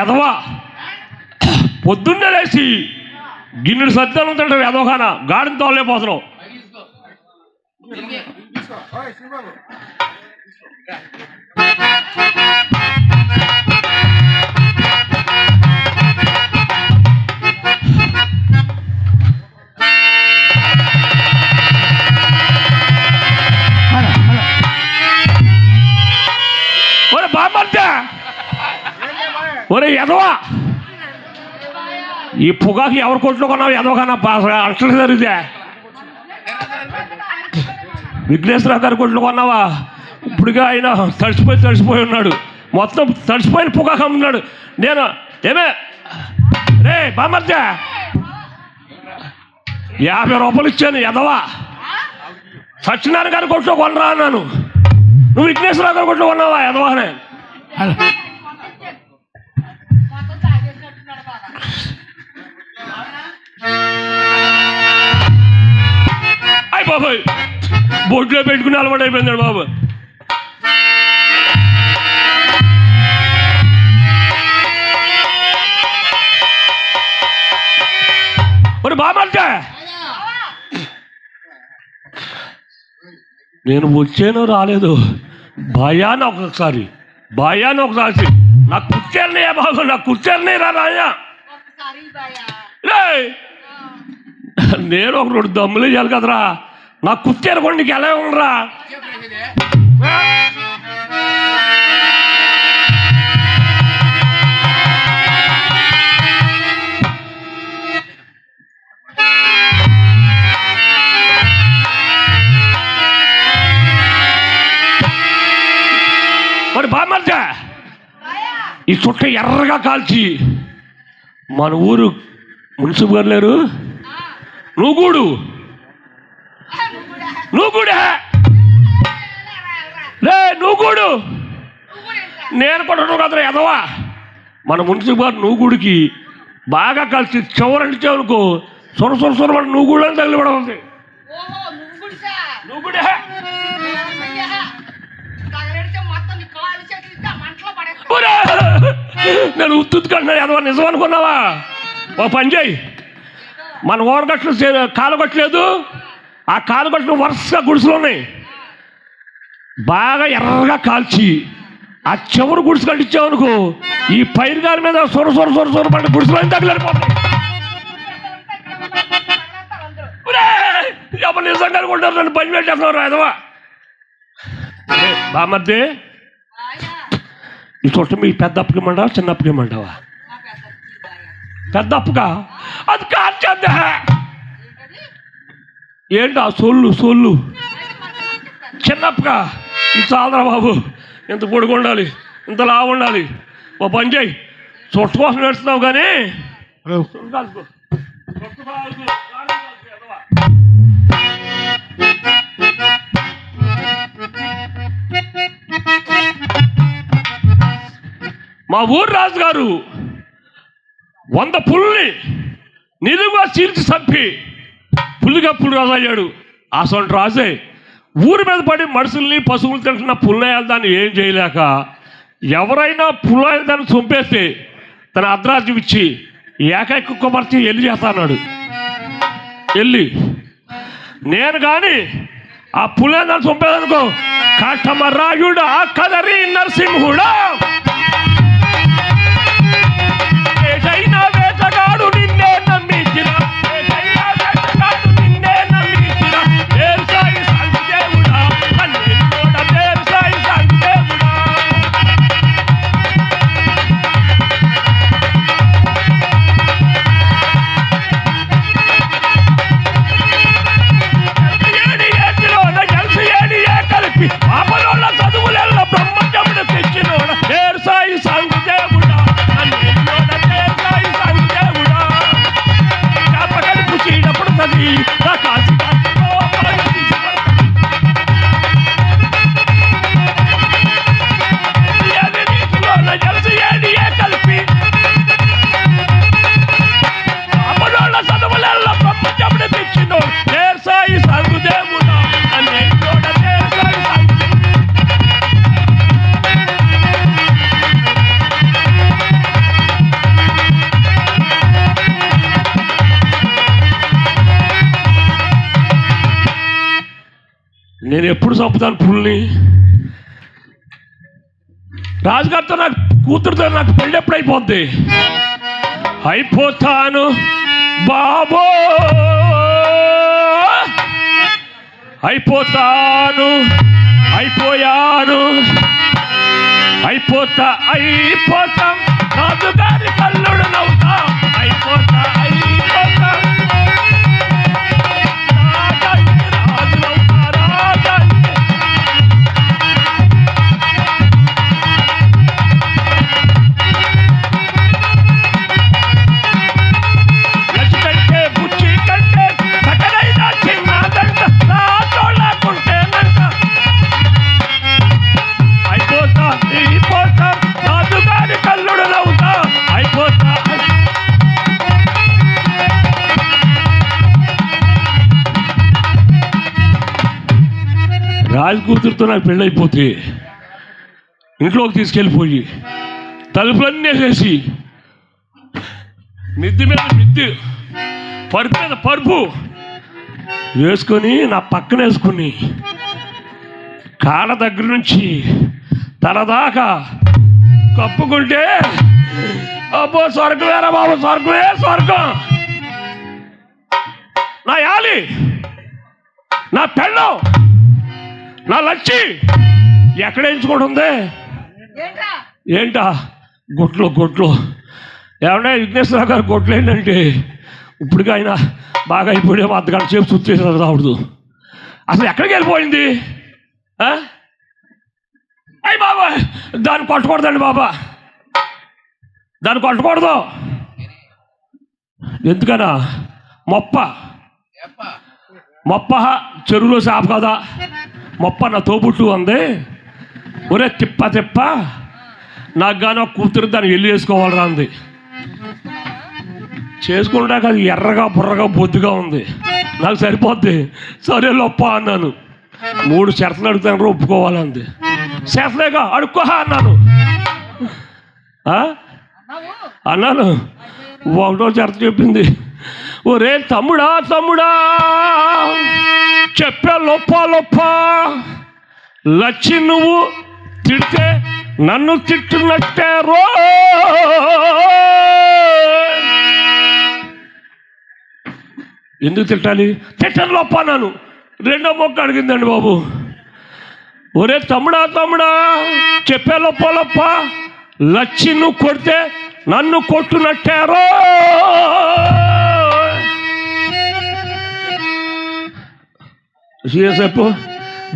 ఎదవా పొద్దున్నే లేచి గిన్నెడు సత్యాలు ఉంటాడు ఎదవగాన గాడిని తోలేపోతున్నావు. ఒరే బామ్మర్దా, ఒరే ఎదవా, ఈ పొగాకి ఎవరు కొట్లో కొన్నావు? ఎదవకన్నా అంటలు జరిగితే విఘ్నేశ్వరరావు గారి కొట్లు కొన్నావా? ఇప్పుడుగా ఆయన తడిసిపోయి ఉన్నాడు, మొత్తం తడిసిపోయిన పొగాకు అమ్మున్నాడు. నేను ఏమే రే బామ్మర్దా 50 రూపాయలు ఇచ్చాను ఎదవా. సత్యనారాయణ గారి కొట్లో కొనరా అన్నాను, నువ్వు విఘ్నేశ్వరరావు గారి కొట్లో కొన్నావా ఎదవానే? అయ్యి బాబాయ్ బొడ్లో పెట్టుకుని అలవాటు అయిపోయింది బాబు. మరి బామంటే నేను వచ్చాను రాలేదు, భయాన్ని ఒకసారి నాకు కుర్చీలనే బాబు, నాకు కుర్చీలనే రాయా. నేను ఒక 2 దమ్ములు చేయాలి కదరా, నాకు కుర్చీలు కూడా నీకు ఎలా ఉండరా? మరి బామ్మర్దా ఈ చుట్ట ఎర్రగా కాల్చి మన ఊరు మున్సిపల్ గారు లేరు, నువ్వుగూడే నువ్వుగూడు నేను కూడా కదరా ఎదవా. మన మున్సిపల్ నువ్వుగూడికి బాగా కలిసి చివరంటి చెవులకు సొర నువ్వుగూడు అని తగిలిపడ ఉంది. నువ్వుగూడే నేను ఉత్తుకంటున్నాను ఎదవా, నిజం అనుకున్నావా? ఓ పని చేయి, మన ఓరగట్లు కాలుగట్లేదు, ఆ కాలుగట్లు వరుసగా గుడిసెలు ఉన్నాయి, బాగా ఎర్రగా కాల్చి ఆ చివరి గుడిసె కట్టించావనుకో ఈ పైరు గారి మీద సొర పడి గుడిసెలు అని తగిలిపోతాయి. ఎవరు నిజంగా అనుకుంటారు నన్ను పని పెట్టేస్తున్నారు ఎదవా. బామర్దే ఈ చుట్ట మీ పెద్ద అప్పుకి ఇమ్మంటావా చిన్న అప్పుకి ఇమ్మంటావా? పెద్ద అప్పుగా అది కాల్చేద్దా ఏంటి ఆ సొల్లు చిన్నప్పుగా ఇది చాలరా బాబు, ఇంత పొడుగు ఉండాలి, ఇంత లావు ఉండాలి. ఓ పని చేయి, చుట్ట కోసం నడుస్తున్నావు కానీ మా ఊరు రాజుగారు 100 పుల్ని నిలువుగా చీల్చి చంపి పుల్లిగప్పులు రాజు అయ్యాడు. అసలు రాజే ఊరి మీద పడి మనుషుల్ని పశువులు తింటున్న పుల్లయ్యాలు దాన్ని ఏం చేయలేక ఎవరైనా పుల్లయ్య దాన్ని చంపేస్తే తన అర్ధరాజ్యం ఇచ్చి ఏకైక కుక్కమర్చి ఎల్లి చేస్తాడు. వెళ్ళి నేను కానీ ఆ పుల్లయ్య దాన్ని చంపేదనుకో కాటమరాయుడా కదరి నరసింహుడా వేటగాడు నిన్నే నమ్మించిన చదువులలో బ్రహ్మచముడు తెచ్చినోడ నేను ఎప్పుడు చంపుతాను పుల్ని? రాజుగారితో నాకు కూతురుతో నాకు పెళ్ళి ఎప్పుడు అయిపోద్ది? అయిపోతాను బాబో, అయిపోతాను, అయిపోయాను, అయిపోతాం రాజుగారి కల్లుడు నవ్వుతా, అయిపోతా రాజు నవ్వుతా రాజానికి. లచ్చి కంటే బుచ్చి కంటే సకలైన చిన్నదంట రాజోళ్ళకుంటేనంట. అయిపోతా రాజుగారి కల్లుడు నవ్వుతా, అయిపోతా. రాజు కూతురుతో నాకు పెళ్ళైపోతే ఇంట్లోకి తీసుకెళ్ళిపోయి తలుపులన్నీ వేసేసి మిద్ది మీద మిద్ది, పరుపు మీద పరుపు వేసుకొని నా పక్కన వేసుకుని కాళ్ళ దగ్గర నుంచి తల దాకా కప్పుకుంటే అబ్బో స్వర్గమేరా బాబు, స్వర్గమే స్వర్గం. నా యాలి, నా పెళ్ళం, నా లచ్చి ఎక్కడ ఎంచుకుంటుంది? ఏంటా గొట్లు ఏమన్నా విఘ్నేశ్వరరావు గారు గొట్లు ఏంటంటే ఇప్పటికీ ఆయన బాగా అయిపోయాము, అర్ధగంట సేపు చుట్టేసారు రావద్దు. అసలు ఎక్కడికి వెళ్ళిపోయింది? అయ్యి బాబా, దాన్ని కొట్టకూడదండి బాబా, దాన్ని కొట్టకూడదు. ఎందుకనా? మొప్ప చెరువులో చేప కదా, మొప్ప నా తోబుట్టు ఉంది. ఒరే తిప్ప నాకు కానీ ఒక కూతురు దాన్ని వెళ్ళి వేసుకోవాలరా అంది. చేసుకుంటాక అది ఎర్రగా బుర్రగా బొద్దుగా ఉంది, నాకు సరిపోద్ది, సరే లొప్ప అన్నాను. 3 షరతులు అడుగుతాను, ఒప్పుకోవాలంది. షరతులేగా అడుక్కో అన్నాను. ఒకటో షరతు చెప్పింది, ఒరే తమ్ముడా చెప్పే లొప్ప లచ్చి నువ్వు తిడితే నన్ను తిట్టున్నట్టే రో. ఎందుకు తిట్టాలి? తిట్టను లొప్ప అన్నాను. 2వ మొక్క అడిగిందండి బాబు. ఒరే తమ్ముడా చెప్పే లొప్ప లచ్చి నువ్వు కొడితే నన్ను కొట్టునట్టారో. చెప్పు,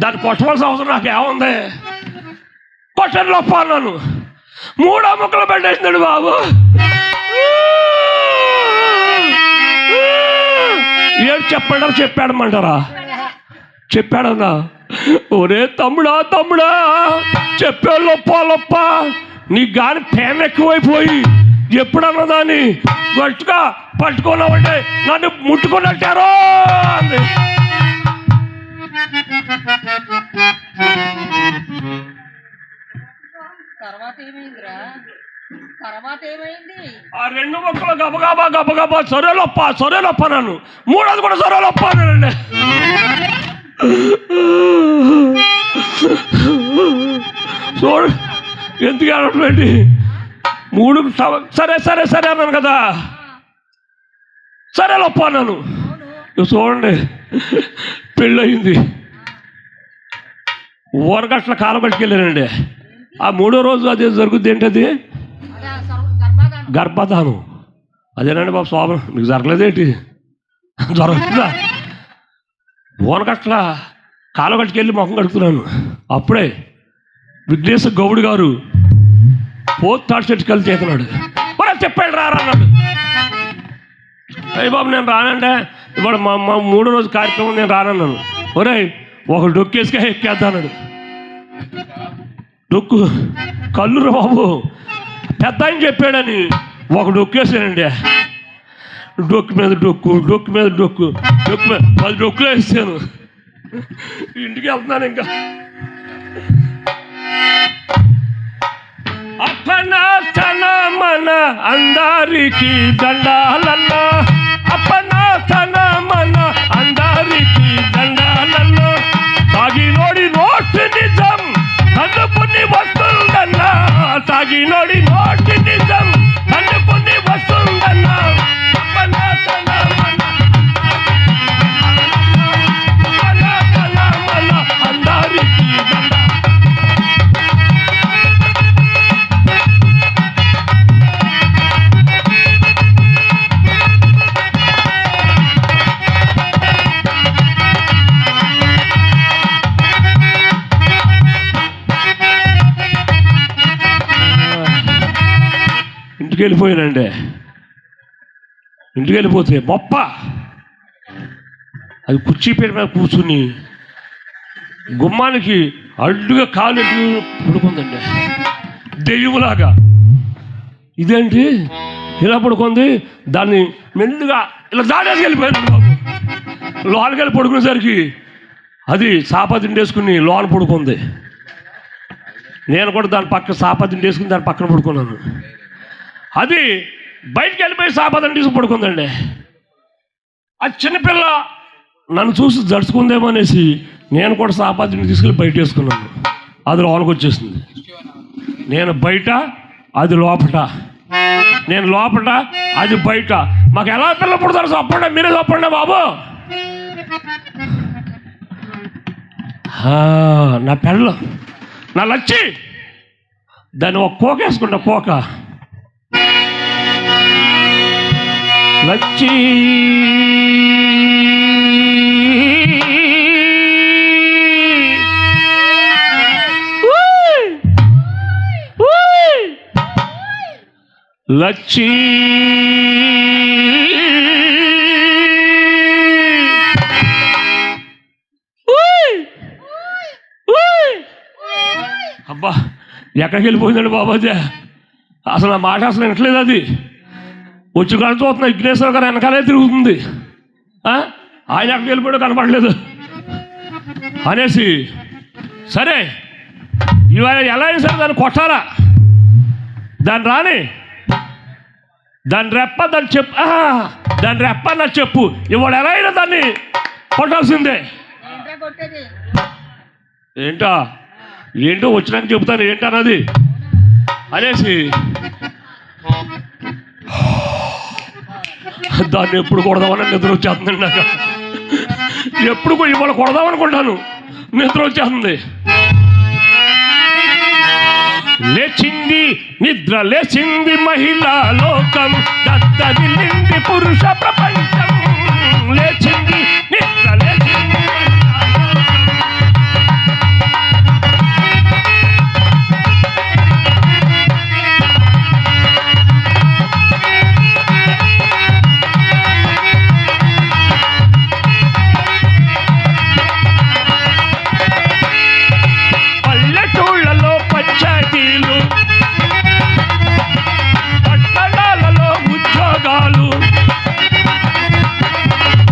దాన్ని కొట్టవలసిన అవసరం నాకు ఏముంది? కొట్టని లొప్ప అన్నాను. 3వ ముక్కలు పెట్టేసిందండి బాబు. ఏడు చెప్పాడమంటారా? చెప్పాడన్నా. ఒరే తమ్ముడా చెప్పే లొప్ప నీకు గాని ప్రేమ ఎక్కువైపోయి ఎప్పుడన్నా దాన్ని గట్టిగా పట్టుకున్నావంటే నన్ను ముట్టుకున్నట్టారో అంది. ఆ 2 మొక్కలు గబగబా సొరేలొప్ప నన్ను. 3వది కూడా సొరేలొప్ప అన్నానండి. చూడు ఎందుకు అనట్లేండి. 3 సరే అన్నాను కదా, సరే లొప్ప అన్నాను. చూడండి పెళ్ళయింది. ఊరగట్ల కాలం పట్టుకెళ్ళానండి. ఆ 3వ రోజు అదే జరుగుద్ది. ఏంటది? గర్భధానం. అదేనండి బాబు శోభన. మీకు జరగలేదేంటి? జరుగుతుందా? ఊరగట్ల కాలం పట్టుకెళ్ళి మొహం కడుగుతున్నాను. అప్పుడే విఘ్నేశ్వర గౌడ్ గారు 4th థర్డ్ చెట్టు కలిసి చేస్తున్నాడు. మరి చెప్పాడు రా అన్నాడు. అయ్యి బాబు నేను రానంటే ఇవాళ మా 3వ రోజు కార్యక్రమం నేను రానన్నాను. ఒరే ఒక డొక్కేసుగా ఎక్కేద్దాన్నాడు. డొక్కు కల్లురా బాబు, పెద్ద ఆయన చెప్పాడని ఒక డొక్కేసానండి. డొక్కు మీద డొక్కు 10 డొక్కులు వేసాను. ఇంటికి వెళ్తున్నాను. ఇంకా అప్పనాతన మన అందరికి దండాలన్నా, అప్పనాతన మన అందరికి దండాలన్నా, తాగి తాగినోడి నోటి నిజం అనుకుని వస్తుందన్నా అందరికీ ఇంటికి వెళ్ళిపోయానండి. ఇంటికి వెళ్ళిపోతే మొప్ప అది కుర్చీపేట మీద కూర్చుని గుమ్మానికి అడ్డుగా కాలు పడుకుందండి దెయ్యములాగా. ఇదేంటి ఇలా పడుకుంది? దాన్ని మెల్లిగా ఇలా దాడేసి వెళ్ళిపోయాను బాబు. లోనకి వెళ్ళి పడుకునేసరికి అది సాపా తిండేసుకుని లోన పడుకుంది. నేను కూడా దాని పక్క సాపా తిండేసుకుని దాని పక్కన పడుకున్నాను. అది బయటికి వెళ్ళిపోయి సాపా తీసుకు పడుకుందండి. ఆ చిన్నపిల్ల నన్ను చూసి జడుచుకుందేమో అనేసి నేను కూడా సాపాదిని తీసుకెళ్ళి బయట వేసుకున్నాను. అది లోనకు వచ్చేసింది. నేను బయట, అది లోపట. నేను లోపట, అది బయట. మాకు ఎలా పిల్ల పుడతారు? చెప్పండి, మీరే చెప్పండి బాబు. నా పిల్ల, నా లచ్చి, దాన్ని ఒక కోక వేసుకుంటా. కోక లచ్చి లచ్చి అబ్బా ఎక్కడికి వెళ్ళిపోయిందండి బాబు అది. అసలు ఆ మాట అసలు వినట్లేదు. అది వచ్చి కానీ చూస్తున్నా విఘ్నేశ్వర గారు వెనకాలే తిరుగుతుంది. ఆయన ఎక్కడికి వెళ్ళిపోయాడో కనపడలేదు అనేసి, సరే ఇవాళ ఎలా అయినా సరే దాన్ని కొట్టాలా, దాన్ని రాని, దాని రెప్ప, దాన్ని చెప్పు, దాని రెప్ప నాకు చెప్పు, ఇవాళ ఎలా అయినా దాన్ని కొట్టాల్సిందే. ఏంటో వచ్చినాక చెబుతాను ఏంటన్నది అనేసి దాన్ని ఎప్పుడు కొడదామని నిద్ర వచ్చేస్తుందండి నాకు. ఎప్పుడు ఇవాళ కొడదామనుకుంటాను, నిద్ర వచ్చేస్తుంది. లేచింది నిద్ర, లేచింది మహిళా లోకం, దద్దరిల్లింది పురుష ప్రపంచం. లేచింది నిద్ర, లేచింది పల్లెటూళ్ళలో పంచాయతీలు, పట్టణాలలో ఉద్యోగాలు,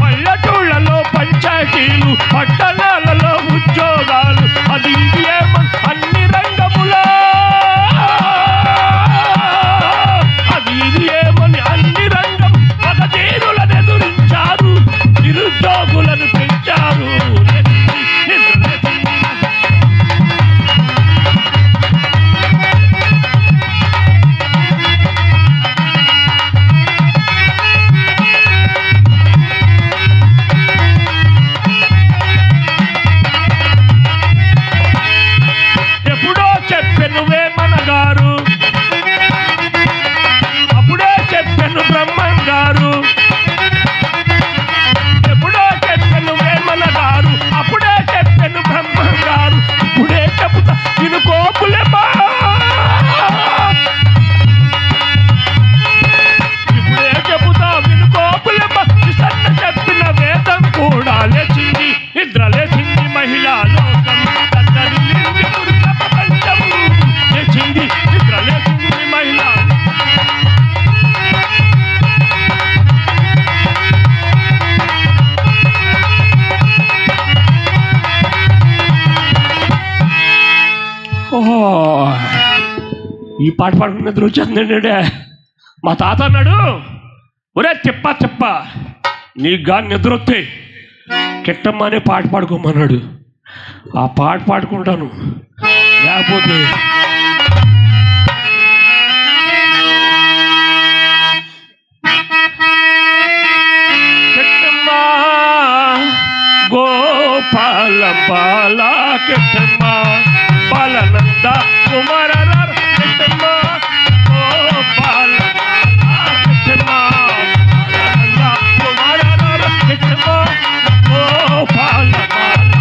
పల్లెటూళ్ళలో పంచాయతీలు, పట్టణాలలో ఉద్యోగాలు, అది ఇది ఏమో అన్ని రంగములో, అది ఇది ఏమని అన్ని రంగం మగధీరులను ఎదురించారు, నిరుద్యోగులను పెంచారు. ఈ పాట పాడుకున్న నిద్ర వచ్చేస్తుందండి. మా తాత అన్నాడు, ఒరే చెప్ప నీకు కానీ నిద్ర వస్తే కిట్టమ్మ అనే పాట పాడుకోమన్నాడు. ఆ పాట పాడుకుంటాను, లేకపోతే గోపాల బాల కిట్టమ్మ బాలనంద కుమార కిట్టమ్మ గోపాల బాల కిట్టమ్మ బాలనంద కుమార కిట్టమ్మ గోపాల బాల.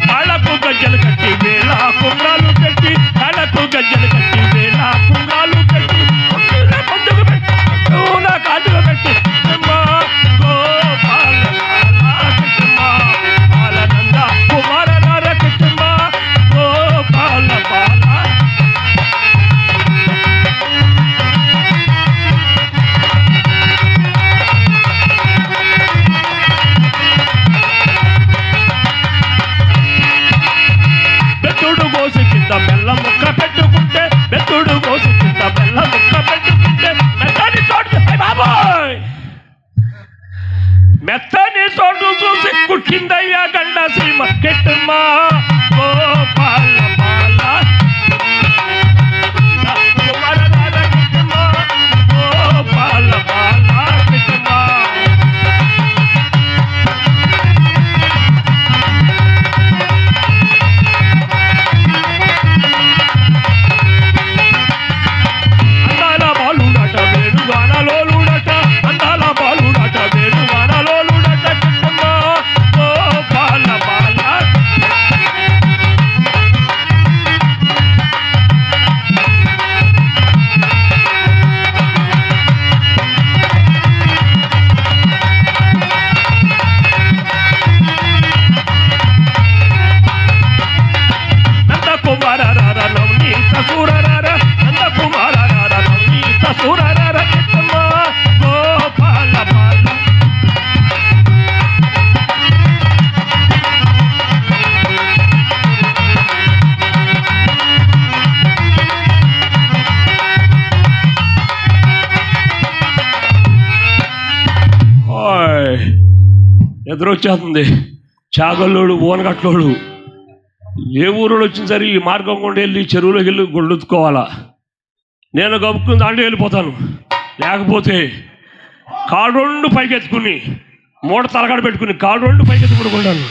కాళ్ళకు గజ్జలు కట్టి వేళ కుంగాలు పెట్టి కాళ్ళకు గజ్జలు కట్టి వేళ కుంగాలు పెట్టి పొద్దుకు పెట్టి కాటుకు పెట్టి గోపాల కిట్టమ్మ బాలనంద కుమార కిట్టమ్మ గోపాల బాల. బెత్తుడు కోసి కింద బెల్లం ముక్క పెట్టుకుంటే బెత్తుడు కోసి కింద బెల్లం ముక్క పెట్టుకుంటే మెత్తని చోటు బాబాయ్ మెత్తని చోటు చూసి కుట్టిందయ్యా గండ సీమ కిట్టమ్మ గోపాల బాల కుమార కిట్టమ్మ గోపాల బాల కిట్టమ్మ. అందాల బాలుడట వేణుగానలోలుడట అందాల బాలుడట వేణుగానలోలుడట కిట్టమ్మ గోపాల బాల. నందకుమార నవనీత సూరర నందకుమార నవనీత సూరర కిట్టమ్మ గోపాల బాల. ఎదురొచ్చేస్తుంది చాగల్లోడు ఓనగట్లోడు ఏ ఊరు వచ్చిన సరే ఈ మార్గం గుండా వెళ్ళి చెరువులోకి వెళ్ళి గొడ్డుకోవాలా. నేను గబుక్కుని దాంట్లో వెళ్ళిపోతాను. లేకపోతే కాళ్ళు రెండు పైకెత్తుకుని మూట తలకాడ పెట్టుకుని కాళ్ళు రెండు పైకెత్తుకుంటాను.